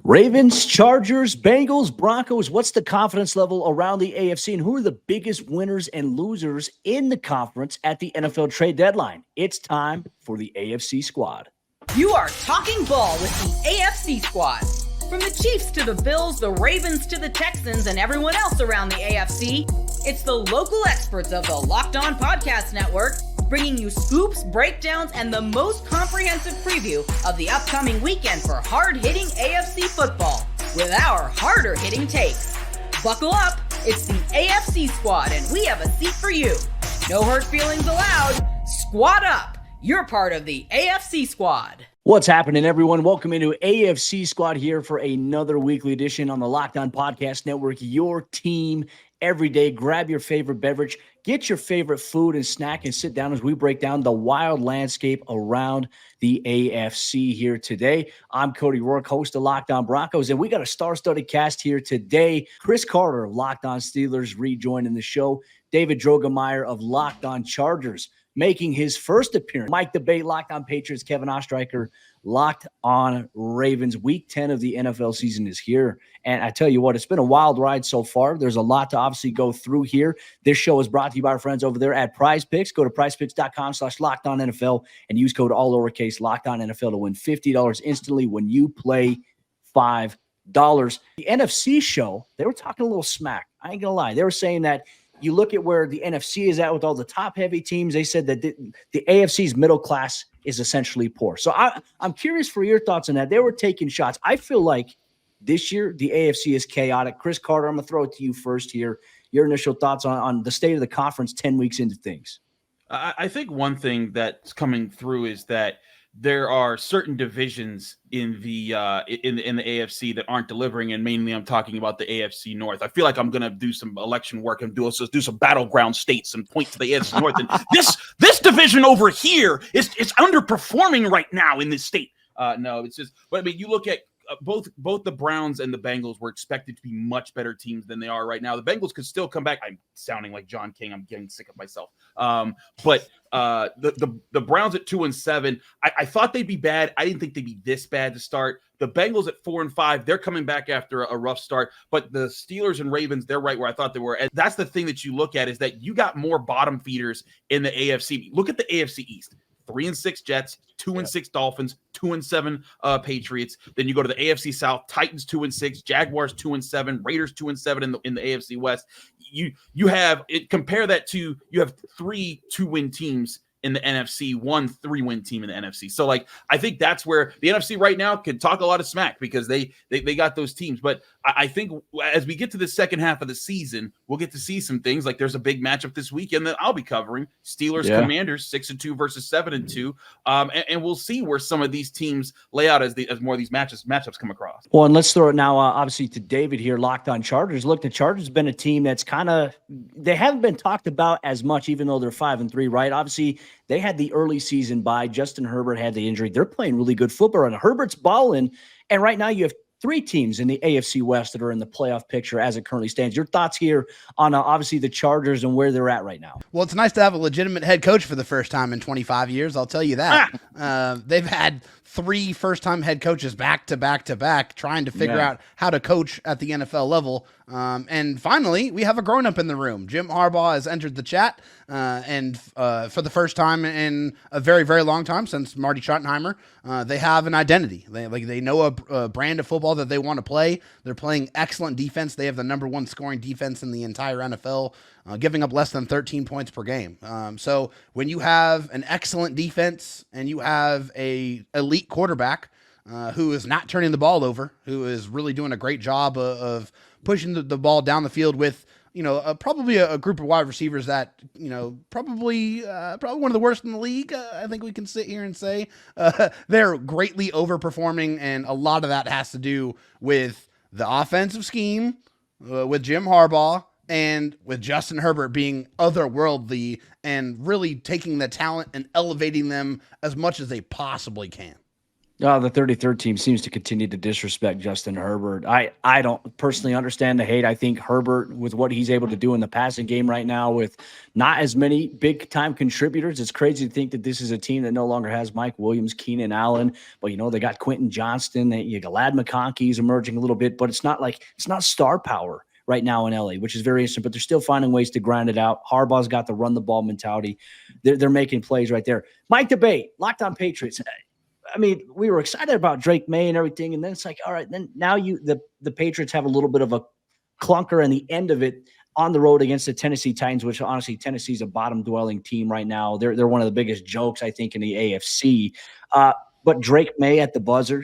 Ravens, Chargers, Bengals, Broncos. What's the confidence level around the AFC, and who are the biggest winners and losers in the conference at the NFL trade deadline? It's time for the AFC Squad. You are talking ball with the AFC Squad. From the Chiefs to the Bills, the Ravens to the Texans, and everyone else around the AFC, it's the local experts of the Locked On Podcast Network, bringing you scoops, breakdowns, and the most comprehensive preview of the upcoming weekend for hard-hitting AFC football with our harder-hitting takes. Buckle up, it's the AFC Squad, and we have a seat for you. No hurt feelings allowed. Squad up. You're part of the AFC Squad. What's happening, everyone? Welcome into AFC Squad here for another weekly edition on the Locked On Podcast Network, your team every day. Grab your favorite beverage, get your favorite food and snack, and sit down as we break down the wild landscape around the AFC here today. I'm Cody Rourke, host of Locked On Broncos, and we got a star-studded cast here today. Chris Carter of Locked On Steelers rejoining the show. David Drogemeyer of Locked On Chargers making his first appearance. Mike Debate, Locked On Patriots. Kevin Ostreicher, Locked On Ravens. Week 10 of the NFL season is here. And I tell you what, it's been a wild ride so far. There's a lot to obviously go through here. This show is brought to you by our friends over there at PrizePicks. Go to prizepicks.com/LockedOnNFL and use code all lowercase LockedOnNFL to win $50 instantly when you play $5. The NFC show, they were talking a little smack. I ain't gonna lie. They were saying that you look at where the NFC is at with all the top-heavy teams. They said that the AFC's middle class is essentially poor. So I'm curious for your thoughts on that. They were taking shots. I feel like this year the AFC is chaotic. Chris Carter, I'm going to throw it to you first here. Your initial thoughts on the state of the conference 10 weeks into things. I think one thing that's coming through is that there are certain divisions in the AFC that aren't delivering, and mainly I'm talking about the AFC North. I feel like I'm going to do some election work and do some battleground states and point to the AFC North. And this division over here is underperforming right now in this state. No, it's just. But I mean, you look at both the Browns and the Bengals were expected to be much better teams than they are right now. The Bengals could still come back. I'm sounding like John King. I'm getting sick of myself. But the Browns at 2-7, I thought they'd be bad. I didn't think they'd be this bad to start. The Bengals at 4-5, they're coming back after a rough start. But the Steelers and Ravens, they're right where I thought they were. And that's the thing that you look at is that you got more bottom feeders in the AFC. Look at the AFC East. 3-6 Jets, 2-6 Dolphins, 2-7 Patriots. Then you go to the AFC South, Titans 2-6, Jaguars 2-7, Raiders 2-7 in the AFC West. You have it. Compare that to you have 3 2-win teams in the NFC, 1 3-win team in the NFC. So like I think that's where the NFC right now can talk a lot of smack because they got those teams. But I think as we get to the second half of the season, we'll get to see some things like there's a big matchup this weekend that I'll be covering. Steelers Commanders 6-2 versus 7-2. And we'll see where some of these teams lay out as more of these matchups come across. Well, and let's throw it now obviously to David here, Locked On Chargers. Look, the Chargers have been a team that's they haven't been talked about as much, even though they're 5-3, right? Obviously, they had the early season bye. Justin Herbert had the injury. They're playing really good football, and Herbert's balling. And right now you have 3 teams in the AFC West that are in the playoff picture as it currently stands. Your thoughts here on obviously the Chargers and where they're at right now? Well, it's nice to have a legitimate head coach for the first time in 25 years. I'll tell you that. They've had 3 first-time head coaches back to back trying to figure out how to coach at the NFL level. And finally, we have a grown-up in the room. Jim Harbaugh has entered the chat, and for the first time in a very, very long time since Marty Schottenheimer, they have an identity. They know a brand of football that they want to play. They're playing excellent defense. They have the number 1 scoring defense in the entire NFL, giving up less than 13 points per game. So when you have an excellent defense and you have a elite quarterback who is not turning the ball over, who is really doing a great job of pushing the ball down the field with, probably a group of wide receivers that, probably one of the worst in the league. I think we can sit here and say they're greatly overperforming. And a lot of that has to do with the offensive scheme, with Jim Harbaugh, and with Justin Herbert being otherworldly and really taking the talent and elevating them as much as they possibly can. The 33rd team seems to continue to disrespect Justin Herbert. I don't personally understand the hate. I think Herbert, with what he's able to do in the passing game right now, with not as many big-time contributors, it's crazy to think that this is a team that no longer has Mike Williams, Keenan Allen, but, they got Quentin Johnston. You got Lad McConkey's emerging a little bit, but it's not star power right now in LA, which is very interesting, but they're still finding ways to grind it out. Harbaugh's got the run-the-ball mentality. They're making plays right there. Mike Debate, Locked On Patriots. I mean, we were excited about Drake May and everything, and then it's like, all right, then now the Patriots have a little bit of a clunker in the end of it on the road against the Tennessee Titans, which honestly Tennessee's a bottom-dwelling team right now. They're one of the biggest jokes, I think, in the AFC. But Drake May at the buzzer,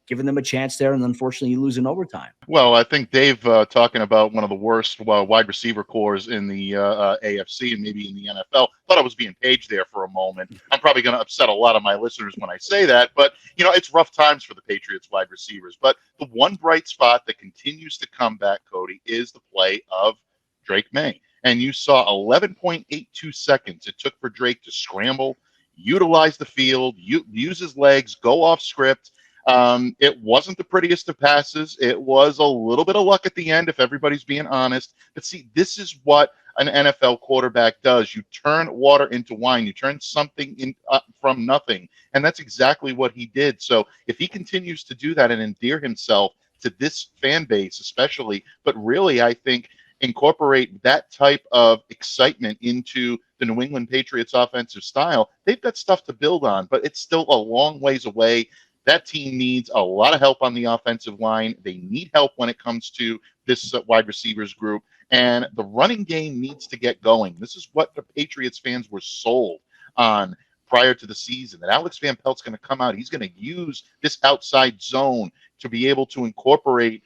giving them a chance there, and unfortunately you lose in overtime. Well, I think Dave talking about one of the worst wide receiver cores in the AFC and maybe in the NFL. Thought I was being paged there for a moment. I'm probably going to upset a lot of my listeners when I say that, but it's rough times for the Patriots wide receivers. But the one bright spot that continues to come back, Cody, is the play of Drake May. And you saw 11.82 seconds it took for Drake to scramble, utilize the field, use his legs, go off script. It wasn't the prettiest of passes. It was a little bit of luck at the end, if everybody's being honest. But see, this is what an NFL quarterback does. You turn water into wine. You turn something from nothing. And that's exactly what he did. So if he continues to do that and endear himself to this fan base especially, but really I think incorporate that type of excitement into the New England Patriots offensive style, they've got stuff to build on, but it's still a long ways away. That team needs a lot of help on the offensive line. They need help when it comes to this wide receivers group, and the running game needs to get going. This is what the Patriots fans were sold on prior to the season, that Alex Van Pelt's going to come out. He's going to use this outside zone to be able to incorporate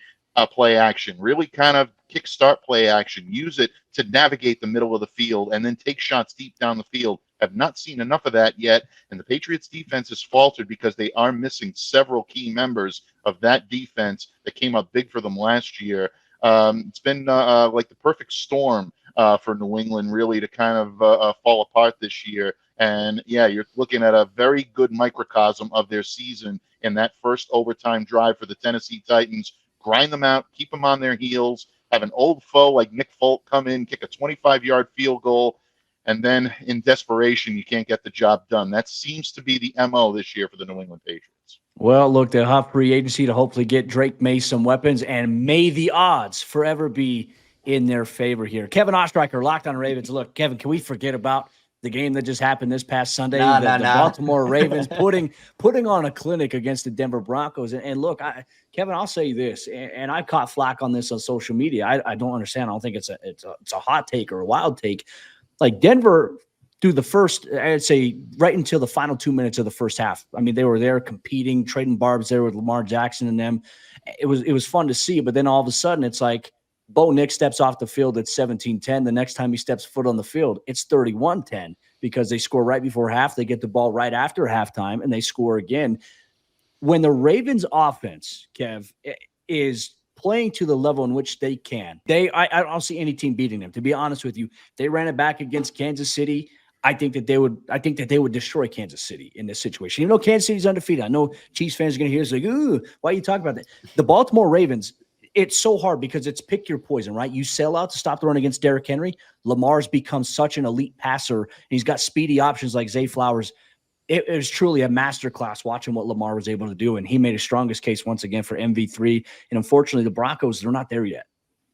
play action, really kind of kickstart play action, use it to navigate the middle of the field and then take shots deep down the field. Have not seen enough of that yet, and the Patriots defense has faltered because they are missing several key members of that defense that came up big for them last year. It's been like the perfect storm for New England really to kind of fall apart this year. And yeah, you're looking at a very good microcosm of their season in that first overtime drive for the Tennessee Titans. Grind them out, keep them on their heels, have an old foe like Nick Folk come in, kick a 25-yard field goal, and then in desperation, you can't get the job done. That seems to be the MO this year for the New England Patriots. Well, look, they'll have free agency to hopefully get Drake May some weapons, and may the odds forever be in their favor here. Kevin Ostreicher, Locked On Ravens. Look, Kevin, can we forget about the game that just happened this past Sunday? The Baltimore Ravens putting on a clinic against the Denver Broncos. And look, Kevin, I'll say this, and I caught flack on this on social media. I don't understand. I don't think it's a hot take or a wild take. Like Denver, through the first, I'd say right until the final 2 minutes of the first half. I mean, they were there competing, trading barbs there with Lamar Jackson and them. It was fun to see, but then all of a sudden it's like Bo Nix steps off the field at 17-10. The next time he steps foot on the field, it's 31-10 because they score right before half. They get the ball right after halftime, and they score again. When the Ravens offense, Kev, is playing to the level in which they can, I don't see any team beating them. To be honest with you, they ran it back against Kansas City. I think that they would destroy Kansas City in this situation. Even though Kansas City's undefeated, I know Chiefs fans are going to hear this like, ooh, why are you talking about that? The Baltimore Ravens, it's so hard because it's pick your poison, right? You sell out to stop the run against Derrick Henry. Lamar's become such an elite passer, and he's got speedy options like Zay Flowers. It was truly a masterclass watching what Lamar was able to do, and he made his strongest case once again for MV3. And unfortunately, the Broncos, they're not there yet.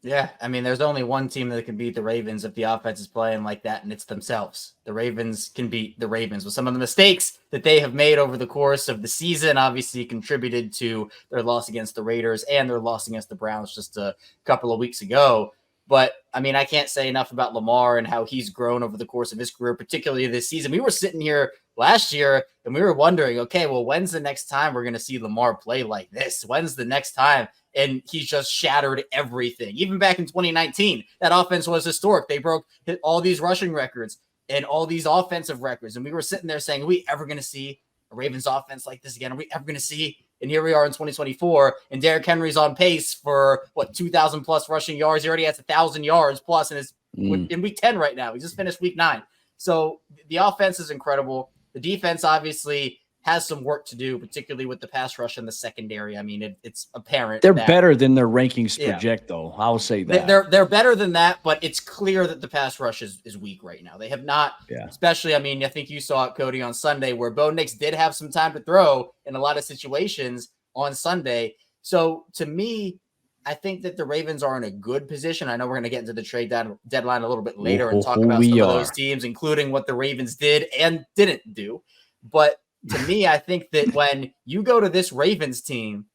Yeah, I mean, there's only one team that can beat the Ravens if the offense is playing like that, and it's themselves. The Ravens can beat the Ravens with some of the mistakes that they have made over the course of the season, obviously contributed to their loss against the Raiders and their loss against the Browns just a couple of weeks ago. But, I mean, I can't say enough about Lamar and how he's grown over the course of his career, particularly this season. We were sitting here last year and we were wondering, okay, well, when's the next time we're going to see Lamar play like this? When's the next time? And he's just shattered everything. Even back in 2019, that offense was historic. They broke all these rushing records and all these offensive records. And we were sitting there saying, are we ever going to see a Ravens offense like this again? Are we ever going to see? And here we are in 2024, and Derrick Henry's on pace for 2,000 plus rushing yards. He already has 1,000 yards plus in week 10 right now. He just finished week 9. So the offense is incredible. The defense obviously has some work to do, particularly with the pass rush in the secondary. I mean, it's apparent they're better than their rankings project, though. I'll say that they're better than that, but it's clear that the pass rush is weak right now. They have not, especially. I mean, I think you saw it, Cody, on Sunday, where Bo Nix did have some time to throw in a lot of situations on Sunday. So to me, I think that the Ravens are in a good position. I know we're going to get into the trade deadline a little bit later and talk about some of those teams, including what the Ravens did and didn't do. But to me, I think that when you go to this Ravens team,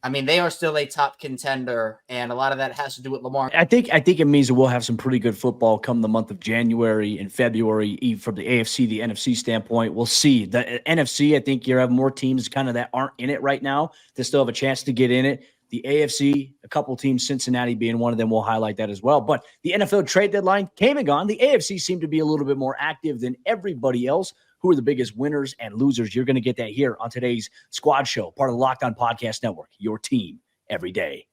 I mean, they are still a top contender, and a lot of that has to do with Lamar. I think it means that we'll have some pretty good football come the month of January and February, even from the AFC, the NFC standpoint. We'll see. The NFC, I think you have more teams kind of that aren't in it right now that still have a chance to get in it. The AFC, a couple teams, Cincinnati being one of them, we'll highlight that as well. But the NFL trade deadline came and gone. The AFC seemed to be a little bit more active than everybody else. Who are the biggest winners and losers? You're going to get that here on today's Squad Show, part of the Locked On Podcast Network, your team every day.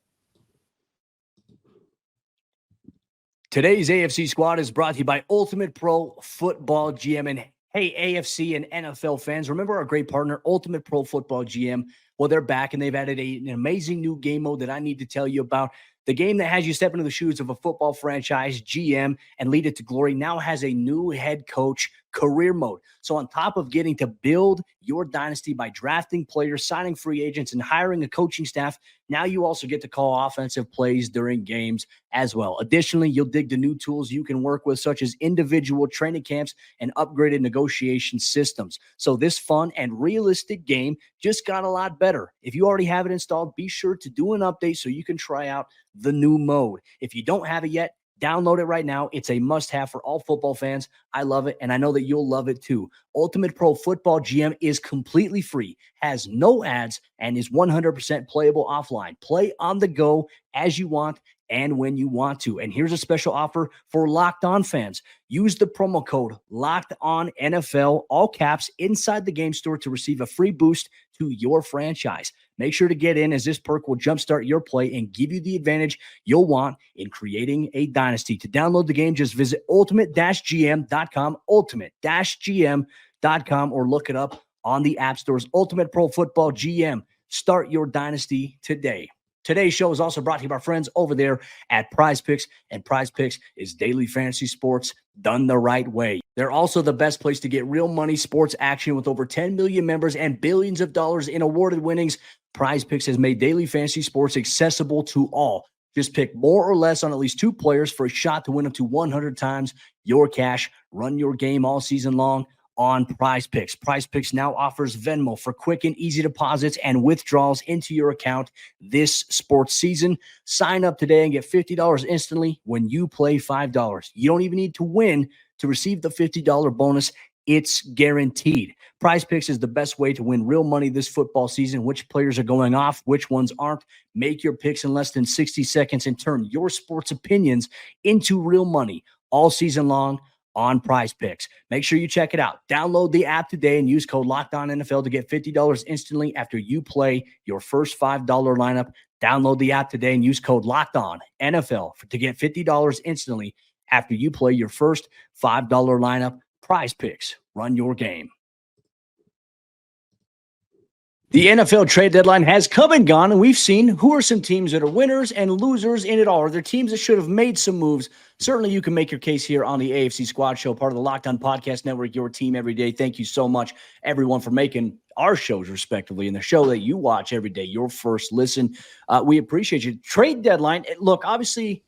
Today's AFC Squad is brought to you by Ultimate Pro Football GM. And hey, AFC and NFL fans, remember our great partner, Ultimate Pro Football GM? Well, they're back, and they've added an amazing new game mode that I need to tell you about. The game that has you step into the shoes of a football franchise GM and lead it to glory now has a new head coach career mode. So on top of getting to build your dynasty by drafting players, signing free agents, and hiring a coaching staff, now you also get to call offensive plays during games as well. Additionally, you'll dig the new tools you can work with, such as individual training camps and upgraded negotiation systems. So this fun and realistic game just got a lot better. If you already have it installed, be sure to do an update so you can try out the new mode. If you don't have it yet, download it right now. It's a must-have for all football fans. I love it, and I know that you'll love it too. Ultimate Pro Football GM is completely free, has no ads, and is 100% playable offline. Play on the go as you want and when you want to. And here's a special offer for Locked On fans. Use the promo code LOCKEDONNFL, all caps, inside the game store to receive a free boost to your franchise. Make sure to get in, as this perk will jumpstart your play and give you the advantage you'll want in creating a dynasty. To download the game, just visit ultimate-gm.com, ultimate-gm.com, or look it up on the app stores. Ultimate Pro Football GM. Start your dynasty today. Today's show is also brought to you by our friends over there at PrizePicks, and PrizePicks is daily fantasy sports done the right way. They're also the best place to get real money sports action with over 10 million members and billions of dollars in awarded winnings. PrizePicks has made daily fantasy sports accessible to all. Just pick more or less on at least two players for a shot to win up to 100 times your cash. Run your game all season long on PrizePicks. PrizePicks now offers Venmo for quick and easy deposits and withdrawals into your account this sports season. Sign up today and get $50 instantly when you play $5. You don't even need to win to receive the $50 bonus. It's guaranteed. PrizePicks is the best way to win real money this football season. Which players are going off, which ones aren't. Make your picks in less than 60 seconds and turn your sports opinions into real money all season long on PrizePicks. Make sure you check it out. Download the app today and use code LOCKEDONNFL to get $50 instantly after you play your first $5 lineup. Download the app today and use code LOCKEDONNFL to get $50 instantly after you play your first $5 lineup. PrizePicks. Run your game. The NFL trade deadline has come and gone, and we've seen who are some teams that are winners and losers in it all. Are there teams that should have made some moves? Certainly you can make your case here on the AFC Squad Show, part of the Locked On Podcast Network, your team every day. Thank you so much, everyone, for making our shows respectively and the show that you watch every day, your first listen. We appreciate you. Trade deadline, look, obviously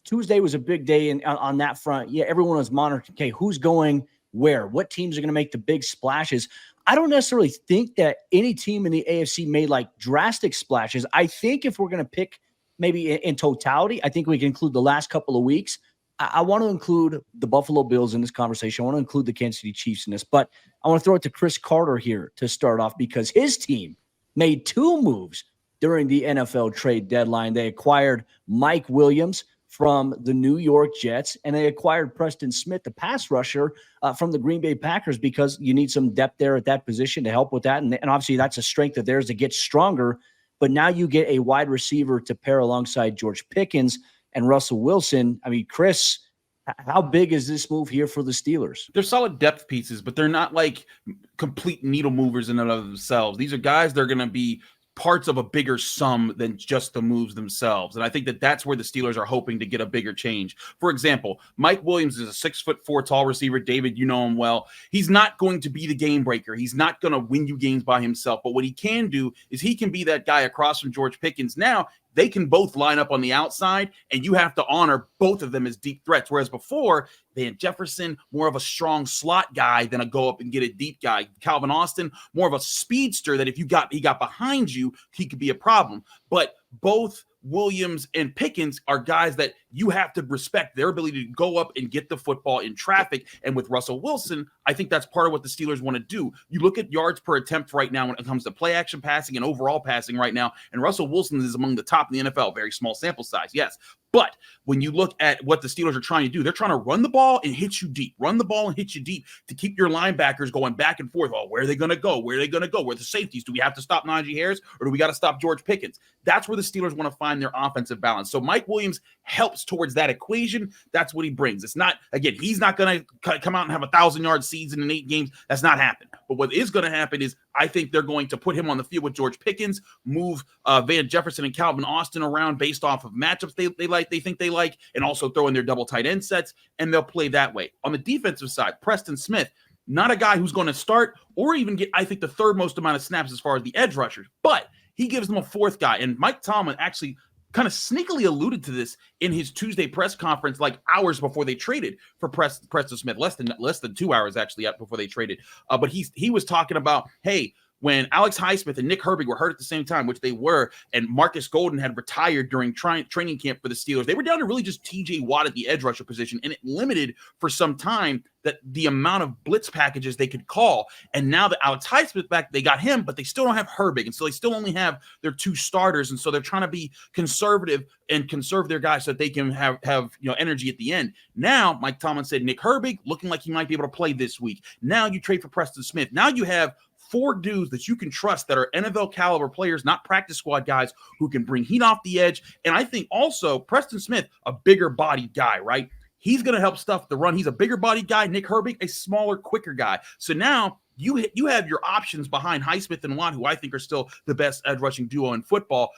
Tuesday was a big day on that front. Yeah, everyone was monitoring, okay, who's going where? What teams are going to make the big splashes? I don't necessarily think that any team in the AFC made like drastic splashes. I think if we're going to pick maybe in totality, I think we can include the last couple of weeks. I want to include the Buffalo Bills in this conversation. I want to include the Kansas City Chiefs in this, but I want to throw it to Chris Carter here to start off because his team made two moves during the NFL trade deadline. They acquired Mike Williams from the New York Jets, and they acquired Preston Smith, the pass rusher from the Green Bay Packers, because you need some depth there at that position to help with that. And obviously that's a strength of theirs to get stronger. But now you get a wide receiver to pair alongside George Pickens and Russell Wilson. I mean, Chris, How big is this move here for the Steelers? They're solid depth pieces, but they're not like complete needle movers in and of themselves. These are guys that are going to be parts of a bigger sum than just the moves themselves. And I think that that's where the Steelers are hoping to get a bigger change. For example, Mike Williams is a 6'4" tall receiver. David, you know him well. He's not going to be the game breaker. He's not going to win you games by himself. But what he can do is he can be that guy across from George Pickens. Now, they can both line up on the outside, and you have to honor both of them as deep threats. Whereas before, Van Jefferson, more of a strong slot guy than a go up and get a deep guy. Calvin Austin, more of a speedster that if he got behind you, he could be a problem. But both Williams and Pickens are guys that you have to respect their ability to go up and get the football in traffic. And with Russell Wilson, I think that's part of what the Steelers want to do. You look at yards per attempt right now when it comes to play action passing and overall passing right now, and Russell Wilson is among the top in the NFL. Very small sample size, yes. But when you look at what the Steelers are trying to do, they're trying to run the ball and hit you deep. Run the ball and hit you deep to keep your linebackers going back and forth. Oh, where are they going to go? Where are they going to go? Where are the safeties? Do we have to stop Najee Harris or do we got to stop George Pickens? That's where the Steelers want to find their offensive balance. So Mike Williams helps towards that equation. That's what he brings. It's not, again, he's not going to come out and have 1,000-yard season in 8 games. That's not happening. But what is going to happen is I think they're going to put him on the field with George Pickens, move Van Jefferson and Calvin Austin around based off of matchups they think they like, and also throw in their double tight end sets, and they'll play that way. On the defensive side, Preston Smith, not a guy who's going to start or even get, I think, the third most amount of snaps as far as the edge rushers, but he gives them a fourth guy. And Mike Tomlin actually kind of sneakily alluded to this in his Tuesday press conference, like hours before they traded for Preston Smith, less than 2 hours actually before they traded. But he was talking about, hey, when Alex Highsmith and Nick Herbert were hurt at the same time, which they were, and Marcus Golden had retired during training camp for the Steelers, they were down to really just TJ Watt at the edge rusher position, and it limited for some time that the amount of blitz packages they could call. And now that Alex Highsmith back, they got him, but they still don't have Herbert, and so they still only have their 2 starters, and so they're trying to be conservative and conserve their guys so that they can have energy at the end. Now, Mike Tomlin said Nick Herbert looking like he might be able to play this week. Now you trade for Preston Smith. Now you have 4 dudes that you can trust that are NFL caliber players, not practice squad guys who can bring heat off the edge. And I think also Preston Smith, a bigger bodied guy, right? He's going to help stuff the run. He's a bigger bodied guy. Nick Herbert, a smaller, quicker guy. So now you have your options behind Highsmith and Watt, who I think are still the best edge rushing duo in football.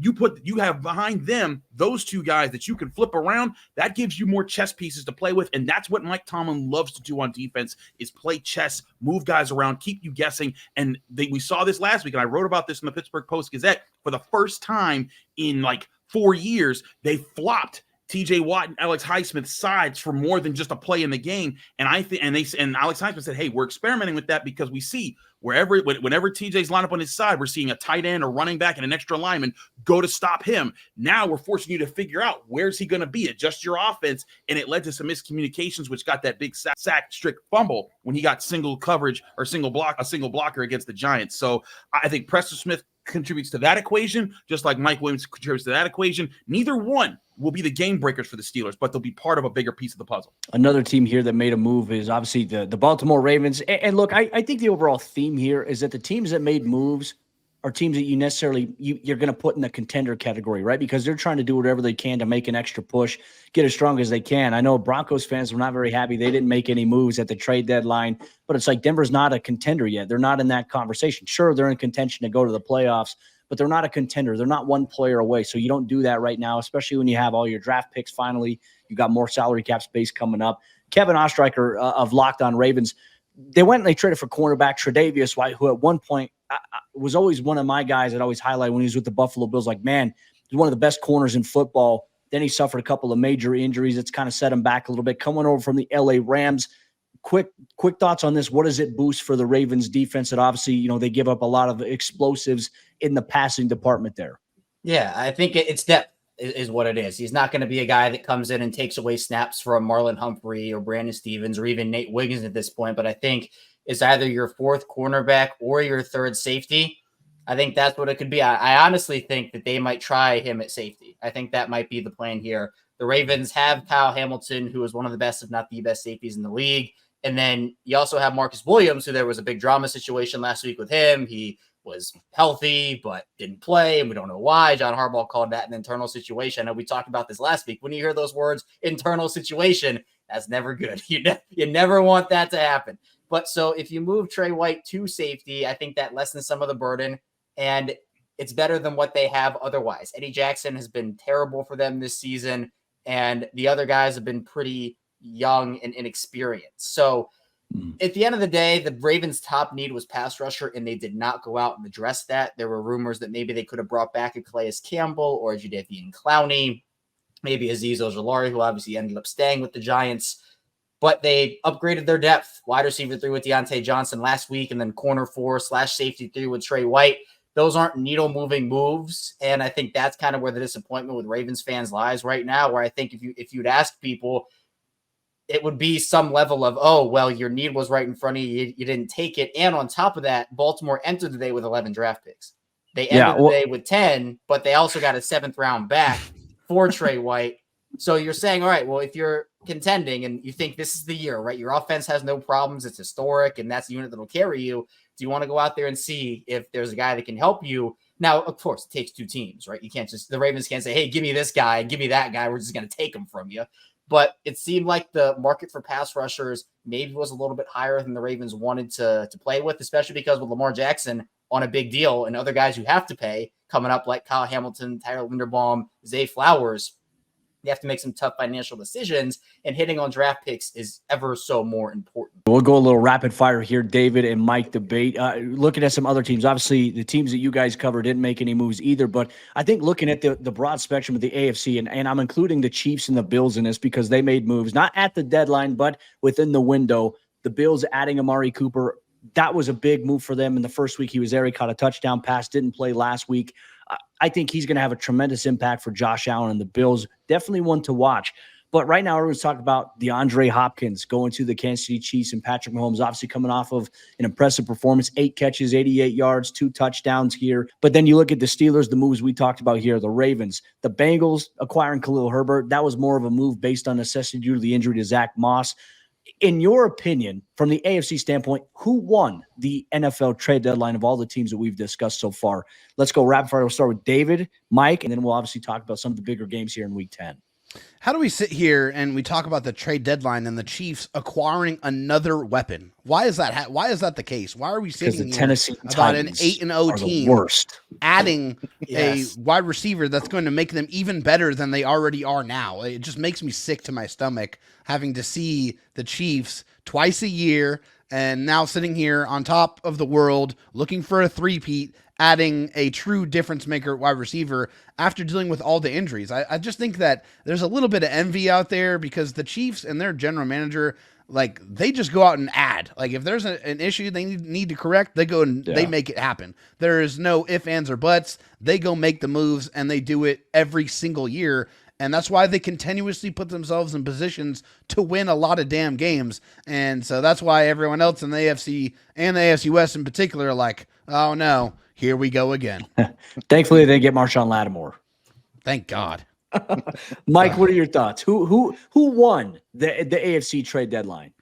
You have behind them those 2 guys that you can flip around. That gives you more chess pieces to play with, and that's what Mike Tomlin loves to do on defense is play chess, move guys around, keep you guessing. And we saw this last week, and I wrote about this in the Pittsburgh Post-Gazette. For the first time in like 4 years, they flopped TJ Watt and Alex Highsmith's sides for more than just a play in the game. And Alex Highsmith said, hey, we're experimenting with that because we see whenever TJ's lined up on his side, we're seeing a tight end or running back and an extra lineman go to stop him. Now we're forcing you to figure out where's he going to be, adjust your offense. And it led to some miscommunications, which got that big sack strict fumble when he got single coverage or a single blocker against the Giants. So I think Preston Smith contributes to that equation, just like Mike Williams contributes to that equation. Neither one will be the game breakers for the Steelers, but they'll be part of a bigger piece of the puzzle. Another team here that made a move is obviously the Baltimore Ravens. And look, I think the overall theme here is that the teams that made moves are teams that you're going to put in the contender category, right? Because they're trying to do whatever they can to make an extra push, get as strong as they can. I know Broncos fans were not very happy. They didn't make any moves at the trade deadline, but it's like Denver's not a contender yet. They're not in that conversation. Sure, they're in contention to go to the playoffs, but they're not a contender. They're not one player away. So you don't do that right now, especially when you have all your draft picks finally. You got more salary cap space coming up. Kevin Ostreicher of Locked On Ravens, they went and they traded for cornerback Tre'Davious White, who at one point was always one of my guys that always highlight when he was with the Buffalo Bills. Like, man, he's one of the best corners in football. Then he suffered a couple of major injuries. It's kind of set him back a little bit. Coming over from the LA Rams. Quick thoughts on this. What does it boost for the Ravens defense? That obviously, they give up a lot of explosives in the passing department there. Yeah, I think it's depth is what it is. He's not going to be a guy that comes in and takes away snaps from Marlon Humphrey or Brandon Stevens or even Nate Wiggins at this point. But I think it's either your 4th cornerback or your 3rd safety. I think that's what it could be. I honestly think that they might try him at safety. I think that might be the plan here. The Ravens have Kyle Hamilton, who is one of the best, if not the best safeties in the league. And then you also have Marcus Williams, who there was a big drama situation last week with him. He was healthy, but didn't play, and we don't know why. John Harbaugh called that an internal situation. I know we talked about this last week. When you hear those words, internal situation, That's never good. You never want that to happen. But so if you move Trey White to safety, I think that lessens some of the burden, and it's better than what they have otherwise. Eddie Jackson has been terrible for them this season, and the other guys have been pretty young and inexperienced. So at the end of the day, the Ravens' top need was pass rusher, and they did not go out and address that. There were rumors that maybe they could have brought back a Calais Campbell or a Jadeveon Clowney, maybe Azeez Ojulari, who obviously ended up staying with the Giants. But they upgraded their depth. Wide receiver 3 with Deontay Johnson last week, and then corner 4/safety 3 with Trey White. Those aren't needle-moving moves, and I think that's kind of where the disappointment with Ravens fans lies right now, where I think if you'd ask people, it would be some level of, oh, well, your need was right in front of you. You didn't take it. And on top of that, Baltimore entered the day with 11 draft picks. They ended the day with 10, but they also got a 7th round back for Trey White. So you're saying, all right, well, if you're contending and you think this is the year, right? Your offense has no problems. It's historic, and that's the unit that will carry you. Do you want to go out there and see if there's a guy that can help you? Now, of course, it takes 2 teams, right? You can't just, the Ravens can't say, hey, give me this guy, give me that guy. We're just going to take him from you. But it seemed like the market for pass rushers maybe was a little bit higher than the Ravens wanted to play with, especially because with Lamar Jackson on a big deal and other guys you have to pay coming up like Kyle Hamilton, Tyler Linderbaum, Zay Flowers, you have to make some tough financial decisions, and hitting on draft picks is ever so more important. We'll go a little rapid fire here. David and Mike debate. Looking at some other teams, obviously the teams that you guys cover didn't make any moves either, but I think looking at the broad spectrum of the AFC, and I'm including the Chiefs and the Bills in this because they made moves, not at the deadline, but within the window. The Bills adding Amari Cooper, that was a big move for them in the first week. He was there. He caught a touchdown pass, didn't play last week. I think he's going to have a tremendous impact for Josh Allen and the Bills. Definitely one to watch. But right now, everyone's talking about DeAndre Hopkins going to the Kansas City Chiefs, and Patrick Mahomes obviously coming off of an impressive performance, 8 catches, 88 yards, 2 touchdowns here. But then you look at the Steelers, the moves we talked about here, the Ravens, the Bengals acquiring Khalil Herbert. That was more of a move based on necessity due to the injury to Zach Moss. In your opinion, from the AFC standpoint, who won the NFL trade deadline of all the teams that we've discussed so far? Let's go rapid fire. We'll start with David, Mike, and then we'll obviously talk about some of the bigger games here in Week 10. How do we sit here and we talk about the trade deadline and the Chiefs acquiring another weapon? Why is that? Why is that the case? Why are we sitting here Tennessee about an Titans 8-0 team worst. adding a wide receiver that's going to make them even better than they already are now? It just makes me sick to my stomach having to see the Chiefs twice a year and now sitting here on top of the world looking for a three-peat, adding a true difference maker wide receiver after dealing with all the injuries. I just think that there's a little bit of envy out there because the Chiefs and their general manager, like, they just go out and add. Like, if there's an issue they need to correct, they go and they make it happen. There is no ifs, ands, or buts. They go make the moves, and they do it every single year. And that's why they continuously put themselves in positions to win a lot of damn games. And so that's why everyone else in the AFC and the AFC West in particular are like, oh no, here we go again. Thankfully, they get Marshawn Lattimore. Thank God. Mike, what are your thoughts? Who won the AFC trade deadline?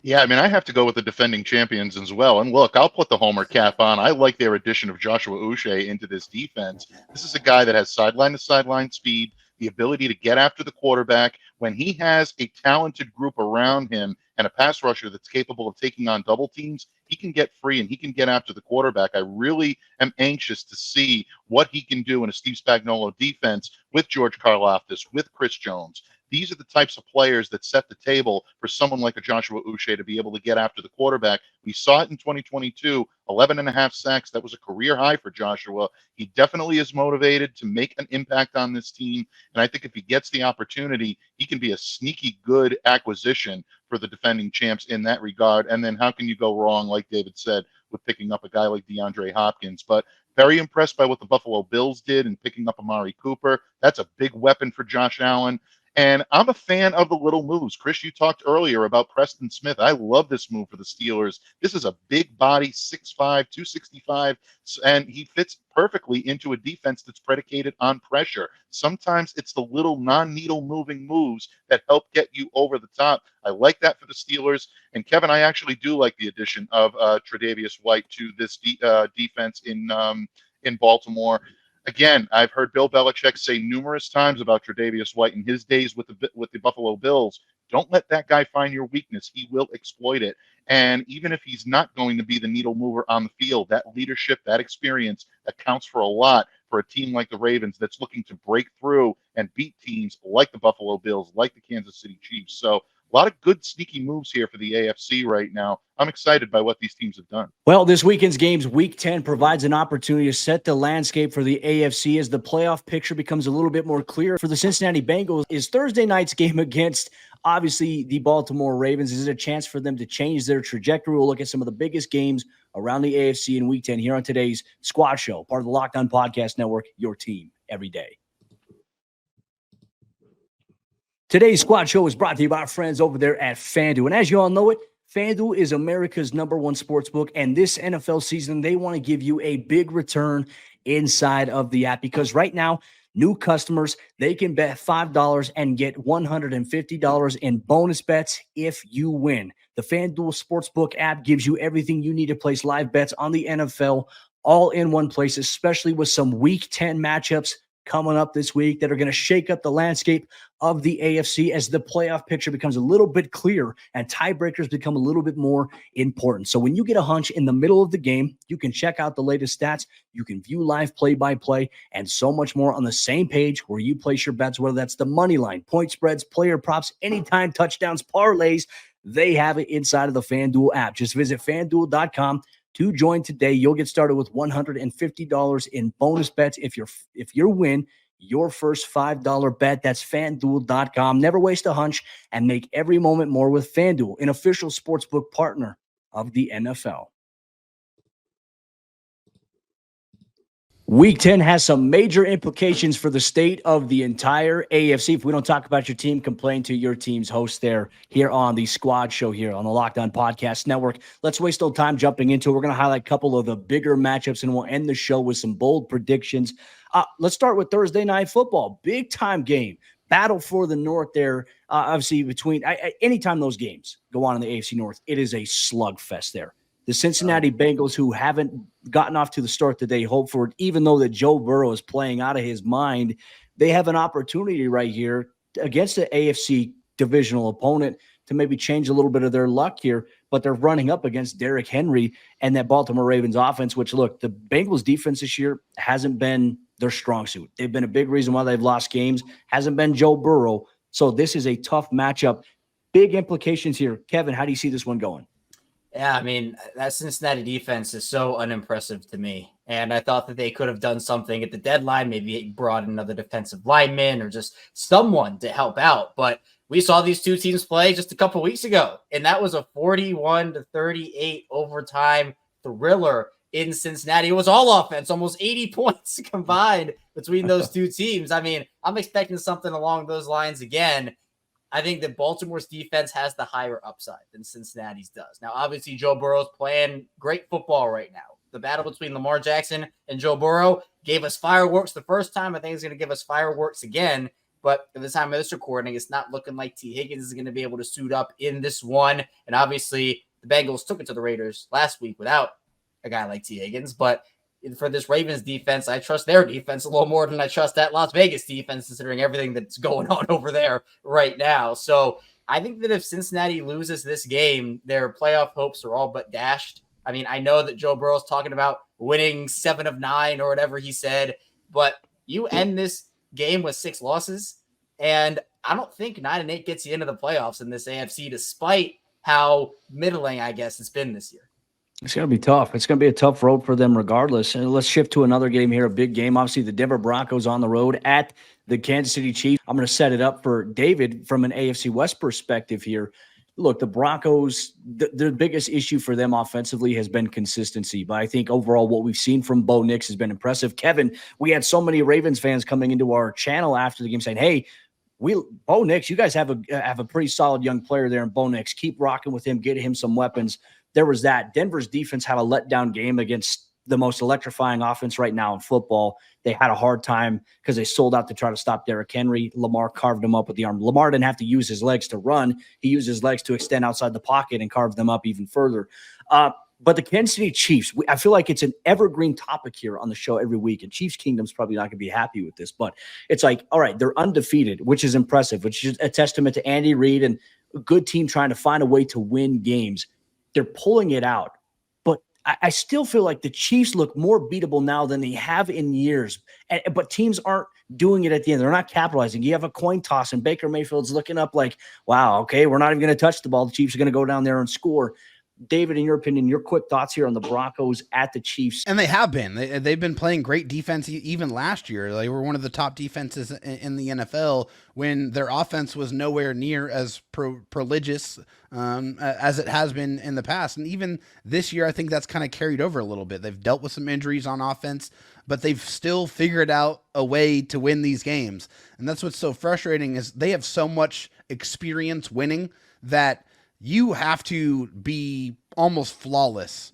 Yeah, I mean, I have to go with the defending champions as well. And look, I'll put the homer cap on. I like their addition of Joshua Uche into this defense. This is a guy that has sideline-to-sideline speed, the ability to get after the quarterback. When he has a talented group around him and a pass rusher that's capable of taking on double teams, he can get free and he can get after the quarterback. I really am anxious to see what he can do in a Steve Spagnuolo defense with George Karlaftis, with Chris Jones. These are the types of players that set the table for someone like a Joshua Uche to be able to get after the quarterback. We saw it in 2022, 11.5 sacks. That was a career high for Joshua. He definitely is motivated to make an impact on this team. And I think if he gets the opportunity, he can be a sneaky good acquisition for the defending champs in that regard. And then how can you go wrong, like David said, with picking up a guy like DeAndre Hopkins? But very impressed by what the Buffalo Bills did in picking up Amari Cooper. That's a big weapon for Josh Allen. And I'm a fan of the little moves. Chris, you talked earlier about Preston Smith. I love this move for the Steelers. This is a big body, 6'5", 265, and he fits perfectly into a defense that's predicated on pressure. Sometimes it's the little non-needle moving moves that help get you over the top. I like that for the Steelers. And Kevin, I actually do like the addition of Tre'Davious White to this defense in Baltimore. Again, I've heard Bill Belichick say numerous times about Tre'Davious White in his days with the Buffalo Bills. Don't let that guy find your weakness. He will exploit it. And even if he's not going to be the needle mover on the field, that leadership, that experience, that counts for a lot for a team like the Ravens that's looking to break through and beat teams like the Buffalo Bills, like the Kansas City Chiefs. So a lot of good sneaky moves here for the AFC right now. I'm excited by what these teams have done. Well, this weekend's games, Week 10, provides an opportunity to set the landscape for the AFC as the playoff picture becomes a little bit more clear. For the Cincinnati Bengals, is Thursday night's game against, obviously, the Baltimore Ravens. Is it a chance for them to change their trajectory? We'll look at some of the biggest games around the AFC in Week 10 here on today's Squad Show, part of the Locked On Podcast Network, your team every day. Today's Squad Show is brought to you by our friends over there at FanDuel. And as you all know it, FanDuel is America's #1 sportsbook. And this NFL season, they want to give you a big return inside of the app because right now, new customers, they can bet $5 and get $150 in bonus bets if you win. The FanDuel Sportsbook app gives you everything you need to place live bets on the NFL all in one place, especially with some Week 10 matchups coming up this week that are going to shake up the landscape of the AFC as the playoff picture becomes a little bit clearer and tiebreakers become a little bit more important. So when you get a hunch in the middle of the game, you can check out the latest stats, you can view live play-by-play, and so much more on the same page where you place your bets, whether that's the money line, point spreads, player props, anytime touchdowns, parlays, they have it inside of the FanDuel app. Just visit FanDuel.com to join today. You'll get started with $150 in bonus bets if you win your first $5 bet. That's FanDuel.com. Never waste a hunch and make every moment more with FanDuel, an official sportsbook partner of the NFL. Week 10 has some major implications for the state of the entire AFC. If we don't talk about your team, complain to your team's host there here on the Squad Show here on the Locked On Podcast Network. Let's waste no time jumping into it. We're going to highlight a couple of the bigger matchups, and we'll end the show with some bold predictions. Let's start with Thursday Night Football. Big-time game. Battle for the North there. Obviously, between anytime those games go on in the AFC North, it is a slugfest there. The Cincinnati Bengals, who haven't gotten off to the start that they hoped for, even though that Joe Burrow is playing out of his mind, they have an opportunity right here against the AFC divisional opponent to maybe change a little bit of their luck here, but they're running up against Derrick Henry and that Baltimore Ravens offense, which, look, the Bengals defense this year hasn't been their strong suit. They've been a big reason why they've lost games, hasn't been Joe Burrow. So this is a tough matchup. Big implications here. Kevin, how do you see this one going? Yeah, I mean, that Cincinnati defense is so unimpressive to me. And I thought that they could have done something at the deadline, maybe brought another defensive lineman or just someone to help out. But we saw these two teams play just a couple weeks ago, and that was a 41-38 overtime thriller in Cincinnati. It was all offense, almost 80 points combined between those two teams. I mean, I'm expecting something along those lines again. I think that Baltimore's defense has the higher upside than Cincinnati's does. Now, obviously, Joe Burrow's playing great football right now. The battle between Lamar Jackson and Joe Burrow gave us fireworks the first time. I think it's going to give us fireworks again. But at the time of this recording, it's not looking like T. Higgins is going to be able to suit up in this one. And obviously, the Bengals took it to the Raiders last week without a guy like T. Higgins. But for this Ravens defense, I trust their defense a little more than I trust that Las Vegas defense, considering everything that's going on over there right now. So I think that if Cincinnati loses this game, their playoff hopes are all but dashed. I mean, I know that Joe Burrow's talking about winning 7 of 9 or whatever he said, but you end this game with 6 losses, and I don't think 9-8 gets you into the playoffs in this AFC, despite how middling, I guess, it's been this year. It's going to be tough. It's going to be a tough road for them regardless. And let's shift to another game here, a big game. Obviously, the Denver Broncos on the road at the Kansas City Chiefs. I'm going to set it up for David from an AFC West perspective here. Look, the Broncos, the biggest issue for them offensively has been consistency. But I think overall what we've seen from Bo Nix has been impressive. Kevin, we had so many Ravens fans coming into our channel after the game saying, hey, Bo Nix, you guys have a pretty solid young player there in Bo Nix. Keep rocking with him, get him some weapons. There was that. Denver's defense had a letdown game against the most electrifying offense right now in football. They had a hard time because they sold out to try to stop Derrick Henry. Lamar carved him up with the arm. Lamar didn't have to use his legs to run. He used his legs to extend outside the pocket and carve them up even further. But the Kansas City Chiefs, I feel like it's an evergreen topic here on the show every week, and Chiefs Kingdom's probably not going to be happy with this, but it's like, all right, they're undefeated, which is impressive, which is a testament to Andy Reid and a good team trying to find a way to win games. They're pulling it out. But I still feel like the Chiefs look more beatable now than they have in years. But teams aren't doing it at the end. They're not capitalizing. You have a coin toss, and Baker Mayfield's looking up like, wow, okay, we're not even going to touch the ball. The Chiefs are going to go down there and score. David, in your opinion, your quick thoughts here on the Broncos at the Chiefs. And they have been. They've been playing great defense even last year. They were one of the top defenses in the NFL when their offense was nowhere near as proligious as it has been in the past. And even this year, I think that's kind of carried over a little bit. They've dealt with some injuries on offense, but they've still figured out a way to win these games. And that's what's so frustrating is they have so much experience winning that you have to be almost flawless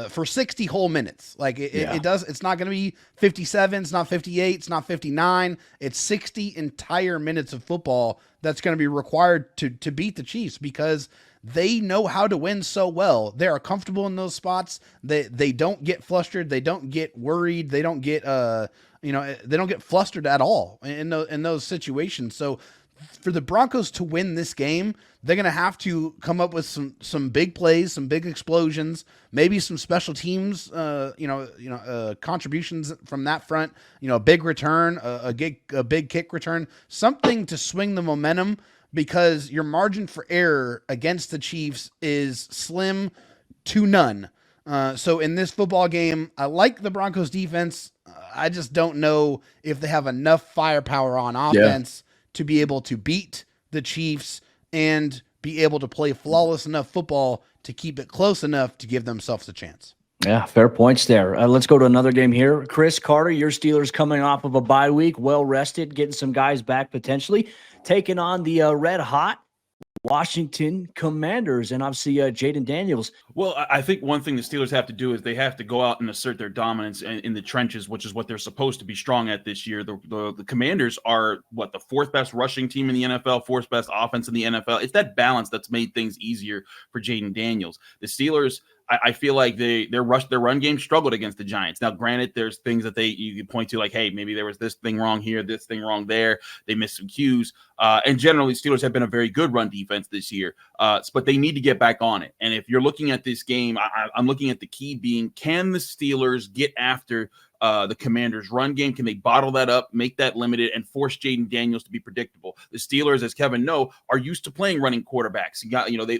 for 60 whole minutes. Like it's not going to be 57. It's not 58. It's not 59. It's 60 entire minutes of football that's going to be required to beat the Chiefs because they know how to win so well. They are comfortable in those spots. They don't get flustered. They don't get worried. They don't get, they don't get flustered at all in those situations. So for the Broncos to win this game, they're going to have to come up with some big plays, some big explosions, maybe some special teams, contributions from that front, a big return, a big kick return, something to swing the momentum because your margin for error against the Chiefs is slim to none. So in this football game, I like the Broncos defense. I just don't know if they have enough firepower on offense to be able to beat the Chiefs and be able to play flawless enough football to keep it close enough to give themselves a chance. Yeah, fair points there. Let's go to another game here. Chris Carter, your Steelers coming off of a bye week, well rested, getting some guys back potentially, taking on the red hot Washington Commanders and obviously Jaden Daniels. Well, I think one thing the Steelers have to do is they have to go out and assert their dominance in the trenches, which is what they're supposed to be strong at this year. The Commanders are the fourth best rushing team in the NFL, fourth best offense in the NFL. It's that balance that's made things easier for Jaden Daniels. The Steelers, I feel like their run game struggled against the Giants. Now, granted, there's things that you point to like, hey, maybe there was this thing wrong here, this thing wrong there. They missed some cues. And generally, Steelers have been a very good run defense this year. But they need to get back on it. And if you're looking at this game, I'm looking at the key being, can the Steelers get after the Commanders' run game? Can they bottle that up, make that limited, and force Jaden Daniels to be predictable? The Steelers, as Kevin know, are used to playing running quarterbacks.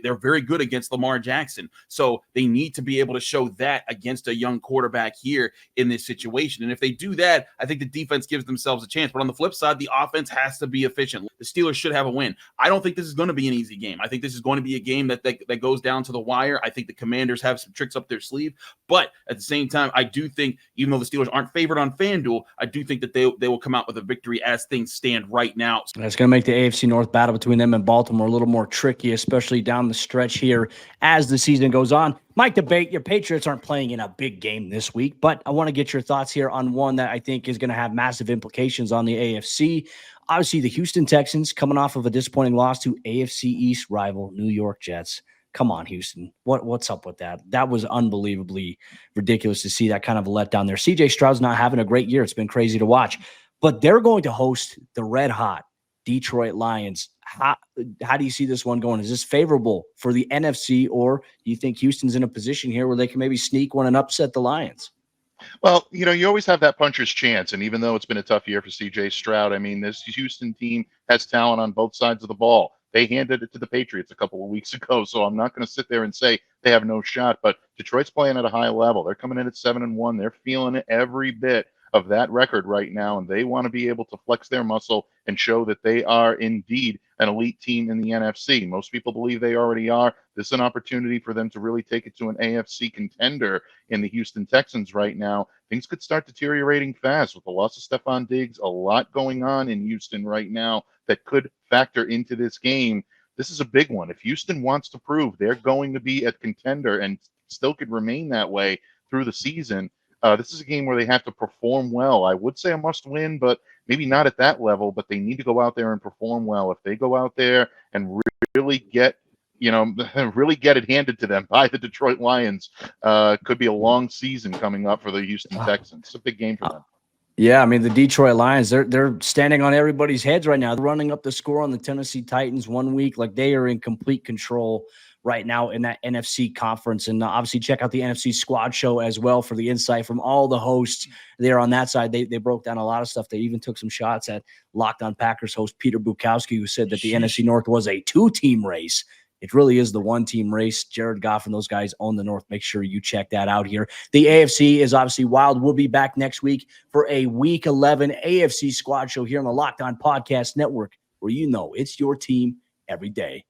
They're very good against Lamar Jackson. So they need to be able to show that against a young quarterback here in this situation. And if they do that, I think the defense gives themselves a chance. But on the flip side, the offense has to be efficient. The Steelers should have a win. I don't think this is going to be an easy game. I think this is going to be a game that goes down to the wire. I think the Commanders have some tricks up their sleeve. But at the same time, I do think, even though the Steelers aren't favored on FanDuel, I do think that they will come out with a victory as things stand right now. That's going to make the AFC North battle between them and Baltimore a little more tricky, especially down the stretch here as the season goes on. Mike, debate, your Patriots aren't playing in a big game this week, but I want to get your thoughts here on one that I think is going to have massive implications on the AFC. Obviously, the Houston Texans coming off of a disappointing loss to AFC East rival New York Jets. Come on, Houston. What's up with that? That was unbelievably ridiculous to see that kind of a letdown there. CJ Stroud's not having a great year. It's been crazy to watch. But they're going to host the red-hot Detroit Lions. How do you see this one going? Is this favorable for the NFC, or do you think Houston's in a position here where they can maybe sneak one and upset the Lions? Well, you always have that puncher's chance. And even though it's been a tough year for CJ Stroud, I mean, this Houston team has talent on both sides of the ball. They handed it to the Patriots a couple of weeks ago, so I'm not going to sit there and say they have no shot. But Detroit's playing at a high level. They're coming in at 7-1. They're feeling every bit of that record right now, and they want to be able to flex their muscle and show that they are indeed an elite team in the NFC. Most people believe they already are. This is an opportunity for them to really take it to an AFC contender in the Houston Texans right now. Things could start deteriorating fast with the loss of Stephon Diggs. A lot going on in Houston right now that could factor into this game. This is a big one. If Houston wants to prove they're going to be a contender and still could remain that way through the season, this is a game where they have to perform well. I would say a must win, but maybe not at that level, but they need to go out there and perform well. If they go out there and really get it handed to them by the Detroit Lions, could be a long season coming up for the Houston Texans. It's a big game for them. Yeah, I mean, the Detroit Lions, they're standing on everybody's heads right now. They're running up the score on the Tennessee Titans 1 week. Like, they are in complete control right now in that NFC conference. And obviously check out the NFC Squad show as well for the insight from all the hosts there on that side. They broke down a lot of stuff. They even took some shots at Locked On Packers host Peter Bukowski, who said that the NFC North was a 2-team race. It really is the 1-team race. Jared Goff and those guys own the North. Make sure you check that out here. The AFC is obviously wild. We'll be back next week for a Week 11 AFC Squad show here on the Locked On Podcast Network, where you know it's your team every day.